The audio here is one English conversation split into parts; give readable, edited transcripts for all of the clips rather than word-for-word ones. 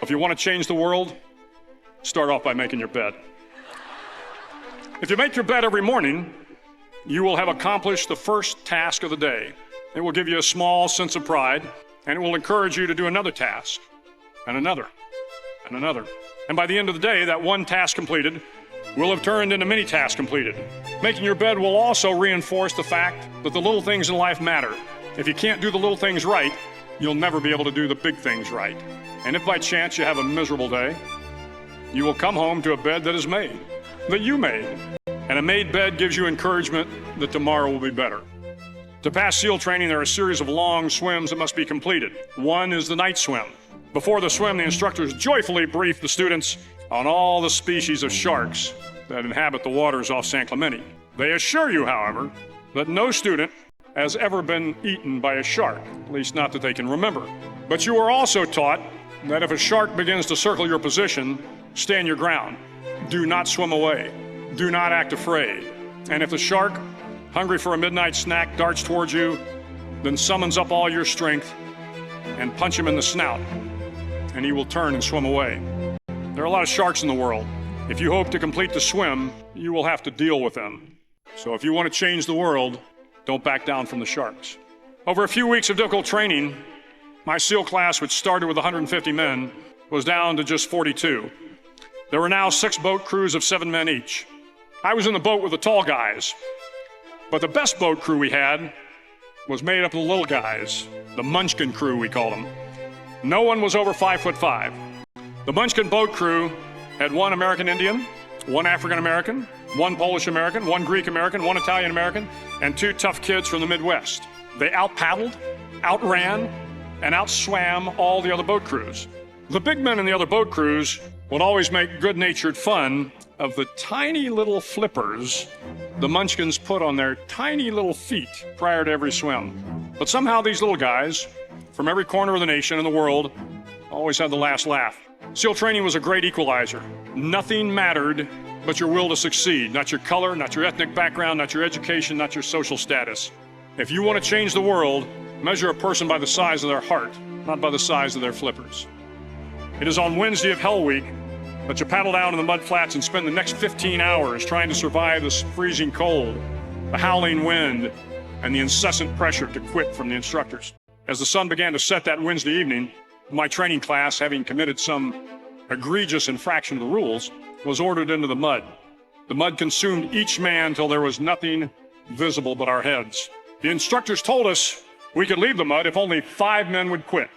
If you want to change the world, start off by making your bed. If you make your bed every morning, you will have accomplished the first task of the day. It will give you a small sense of pride, and it will encourage you to do another task, and another, and another. And by the end of the day, that one task completed will have turned into many tasks completed. Making your bed will also reinforce the fact that the little things in life matter. If you can't do the little things right, you'll never be able to do the big things right. And if by chance you have a miserable day, you will come home to a bed that is made, that you made. And a made bed gives you encouragement that tomorrow will be better. To pass SEAL training, there are a series of long swims that must be completed. One is the night swim. Before the swim, the instructors joyfully brief the students on all the species of sharks that inhabit the waters off San Clemente. They assure you, however, that no student has ever been eaten by a shark, at least not that they can remember. But you are also taught that if a shark begins to circle your position, stand your ground. Do not swim away. Do not act afraid. And if the shark, hungry for a midnight snack, darts towards you, then summons up all your strength and punch him in the snout, and he will turn and swim away. There are a lot of sharks in the world. If you hope to complete the swim, you will have to deal with them. So if you want to change the world, don't back down from the sharks. Over a few weeks of difficult training, my SEAL class, which started with 150 men, was down to just 42. There were now 6 boat crews of 7 men each. I was in the boat with the tall guys, but the best boat crew we had was made up of the little guys, the Munchkin crew, we called them. No one was over 5'5". The Munchkin boat crew had 1 American Indian, 1 African American, 1 Polish American, 1 Greek American, 1 Italian American, and 2 tough kids from the Midwest. They out-paddled, outran, and outswam all the other boat crews. The big men in the other boat crews would always make good-natured fun of the tiny little flippers the Munchkins put on their tiny little feet prior to every swim. But somehow these little guys from every corner of the nation and the world always had the last laugh. SEAL training was a great equalizer. Nothing mattered but your will to succeed, not your color, not your ethnic background, not your education, not your social status. If you want to change the world, measure a person by the size of their heart, not by the size of their flippers. It is on Wednesday of Hell Week that you paddle down in the mud flats and spend the next 15 hours trying to survive this freezing cold, the howling wind, and the incessant pressure to quit from the instructors. As the sun began to set that Wednesday evening, my training class, having committed some egregious infraction of the rules, was ordered into the mud. The mud consumed each man till there was nothing visible but our heads. The instructors told us we could leave the mud if only 5 men would quit.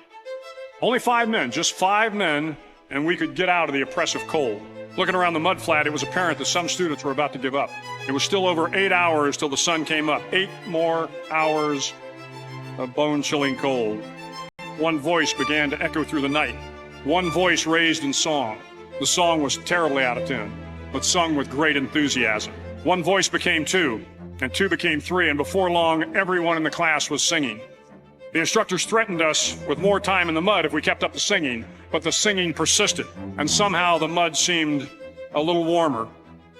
Only 5 men, just 5 men, and we could get out of the oppressive cold. Looking around the mud flat, it was apparent that some students were about to give up. It was still over 8 hours till the sun came up. 8 more hours of bone-chilling cold. One voice began to echo through the night. One voice raised in song. The song was terribly out of tune, but sung with great enthusiasm. One voice became 2, and 2 became 3, and before long, everyone in the class was singing. The instructors threatened us with more time in the mud if we kept up the singing, but the singing persisted, and somehow the mud seemed a little warmer,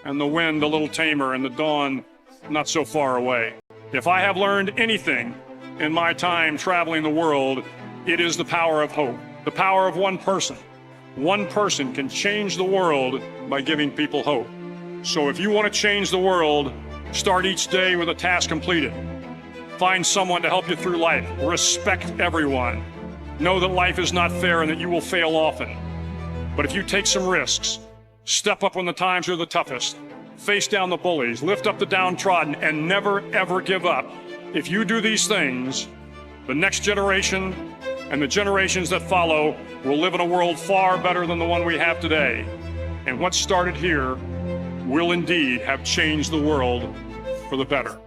and the wind a little tamer, and the dawn not so far away. If I have learned anything in my time traveling the world, it is the power of hope, the power of one person. One person can change the world by giving people hope. So if you want to change the world, start each day with a task completed. Find someone to help you through life. Respect everyone. Know that life is not fair and that you will fail often. But if you take some risks, step up when the times are the toughest, face down the bullies, lift up the downtrodden, and never, ever give up. If you do these things, the next generation and the generations that follow will live in a world far better than the one we have today. And what started here will indeed have changed the world for the better.